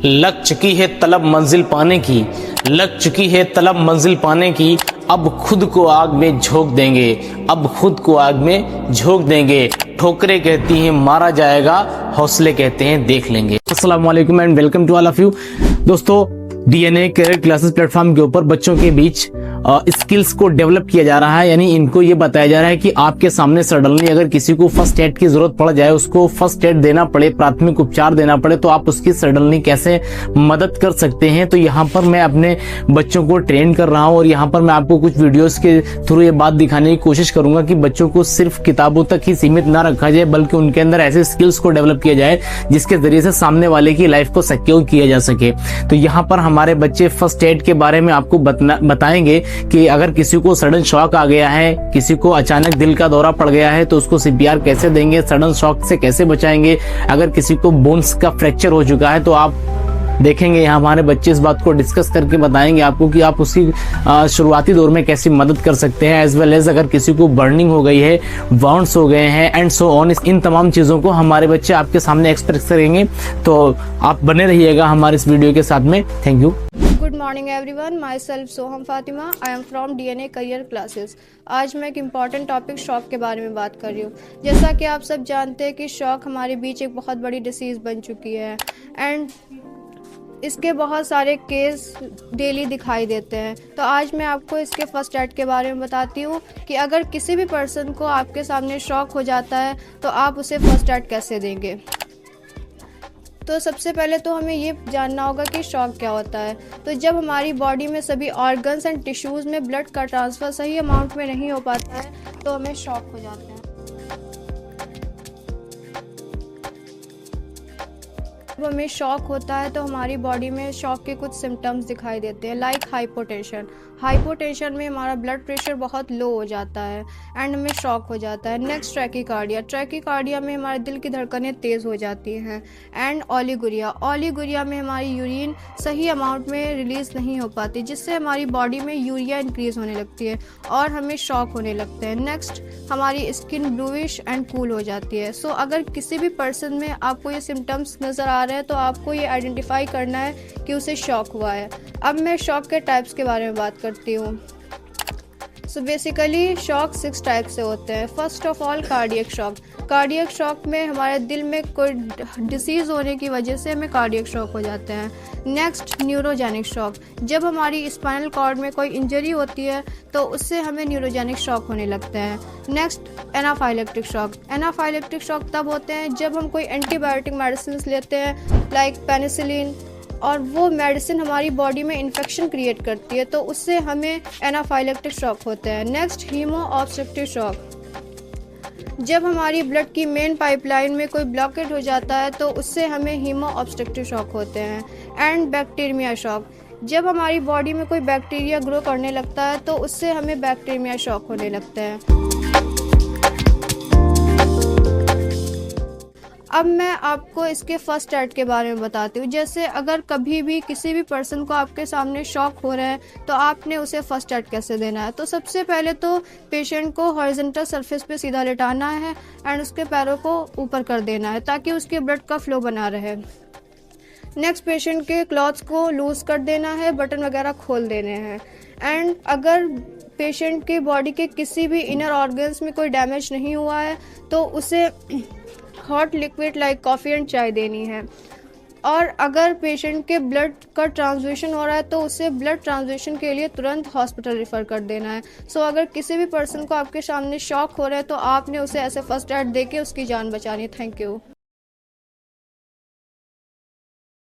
लग चुकी है तलब मंजिल पाने की, लग चुकी है तलब मंजिल पाने की। अब खुद को आग में झोंक देंगे, अब खुद को आग में झोंक देंगे। ठोकरें कहती हैं मारा जाएगा, हौसले कहते हैं देख लेंगे। अस्सलाम वालेकुम and welcome to all of you. दोस्तों, डीएनए करियर क्लासेस प्लेटफॉर्म के ऊपर बच्चों के बीच स्किल्स को डेवलप किया जा रहा है। यानी इनको ये बताया जा रहा है कि आपके सामने सडनली अगर किसी को फर्स्ट एड की जरूरत पड़ जाए, उसको फर्स्ट एड देना पड़े, प्राथमिक उपचार देना पड़े, तो आप उसकी सडनली कैसे मदद कर सकते हैं। तो यहाँ पर मैं अपने बच्चों को ट्रेन कर रहा हूँ और यहाँ पर मैं आपको कुछ वीडियोस के थ्रू ये बात दिखाने की कोशिश करूंगा कि बच्चों को सिर्फ किताबों तक ही सीमित ना रखा जाए, बल्कि उनके अंदर ऐसे स्किल्स को डेवलप किया जाए जिसके जरिए से सामने वाले की लाइफ को सिक्योर किया जा सके। तो यहाँ पर हमारे बच्चे फर्स्ट एड के बारे में आपको बताएंगे कि अगर किसी को सडन शॉक आ गया है, किसी को अचानक दिल का दौरा पड़ गया है, तो उसको सीपीआर कैसे देंगे, सडन शॉक से कैसे बचाएंगे। अगर किसी को बोन्स का फ्रैक्चर हो चुका है तो आप देखेंगे यहाँ हमारे बच्चे इस बात को डिस्कस करके बताएंगे आपको कि आप उसकी शुरुआती दौर में कैसी मदद कर सकते हैं। एज वेल एज अगर किसी को बर्निंग हो गई है, वाउंड्स हो गए हैं एंड सो ऑन, इन तमाम चीज़ों को हमारे बच्चे आपके सामने एक्सप्रेस करेंगे। तो आप बने रहिएगा हमारे इस वीडियो के साथ में। Thank you. Good morning everyone, my self Soham Fatima, I am from DNA career classes. आज मैं एक इम्पॉर्टेंट टॉपिक शॉक के बारे में बात कर रही हूँ। जैसा कि आप सब जानते हैं कि शॉक हमारे बीच एक बहुत बड़ी डिसीज़ बन चुकी है एंड इसके बहुत सारे केस डेली दिखाई देते हैं। तो आज मैं आपको इसके फर्स्ट एड के बारे में बताती हूँ कि अगर किसी भी पर्सन को आपके सामने शॉक हो जाता है तो आप उसे फर्स्ट एड कैसे देंगे। तो सबसे पहले तो हमें ये जानना होगा कि शॉक क्या होता है। तो जब हमारी बॉडी में सभी ऑर्गन्स एंड टिश्यूज़ में ब्लड का ट्रांसफ़र सही अमाउंट में नहीं हो पाता है तो हमें शॉक हो जाता है। जब हमें शॉक होता है तो हमारी बॉडी में शॉक के कुछ सिम्टम्स दिखाई देते हैं, लाइक हाइपोटेंशन। हाइपोटेंशन में हमारा ब्लड प्रेशर बहुत लो हो जाता है एंड हमें शॉक हो जाता है। Next tachycardia. ट्रैकीकार्डिया में हमारे दिल की धड़कनें तेज़ हो जाती हैं। And oliguria. ओलिगुरिया में हमारी यूरिन सही अमाउंट में रिलीज़ नहीं हो पाती, जिससे हमारी बॉडी में यूरिया इंक्रीज़ होने लगती है और हमें शॉक होने लगते हैं। नेक्स्ट हमारी स्किन ब्लूइश एंड कूल हो जाती है। सो अगर किसी भी पर्सन में आपको ये सिम्टम्स नज़र आ रहे हैं तो आपको ये आइडेंटिफाई करना है कि उसे शॉक हुआ है। अब मैं शॉक के टाइप्स के बारे में बात करती हूँ। सो बेसिकली शॉक 6 टाइप से होते हैं। First of all cardiac shock. Cardiac shock में हमारे दिल में कोई डिसीज़ होने की वजह से हमें कार्डियक शॉक हो जाते हैं। Next neurogenic shock. जब हमारी स्पाइनल कॉर्ड में कोई इंजरी होती है तो उससे हमें न्यूरोजेनिक शॉक होने लगते हैं। Next anaphylactic shock. Anaphylactic shock तब होते हैं जब हम कोई एंटीबायोटिक मेडिसिन लेते हैं लाइक पेनिसिलिन, और वो मेडिसिन हमारी बॉडी में इन्फेक्शन क्रिएट करती है तो उससे हमें एनाफाइलेक्टिक शॉक होते हैं। Next hemo obstructive shock. जब हमारी ब्लड की मेन पाइपलाइन में कोई ब्लॉकेज हो जाता है तो उससे हमें हीमो ऑब्स्ट्रक्टिव शॉक होते हैं। And bacteria shock. जब हमारी बॉडी में कोई बैक्टीरिया ग्रो करने लगता है तो उससे हमें बैक्टीरिया शॉक होने लगता है। अब मैं आपको इसके फर्स्ट एड के बारे में बताती हूँ। जैसे अगर कभी भी किसी भी पर्सन को आपके सामने शॉक हो रहा है तो आपने उसे फर्स्ट एड कैसे देना है। तो सबसे पहले तो पेशेंट को हॉरिजॉन्टल सरफेस पे सीधा लेटाना है एंड उसके पैरों को ऊपर कर देना है ताकि उसके ब्लड का फ्लो बना रहे। नेक्स्ट पेशेंट के क्लॉथ्स को लूज़ कर देना है, बटन वगैरह खोल देने हैं। एंड अगर पेशेंट के बॉडी के किसी भी इनर ऑर्गन्स में कोई डैमेज नहीं हुआ है तो उसे hot liquid like coffee and चाय देनी है। और अगर पेशेंट के ब्लड का ट्रांसफ्यूशन हो रहा है तो उसे ब्लड ट्रांसफ्यूशन के लिए तुरंत हॉस्पिटल रेफ़र कर देना है। सो अगर किसी भी पर्सन को आपके सामने शॉक हो रहा है तो आपने उसे ऐसे फर्स्ट एड दे के उसकी जान बचानी है। Thank you.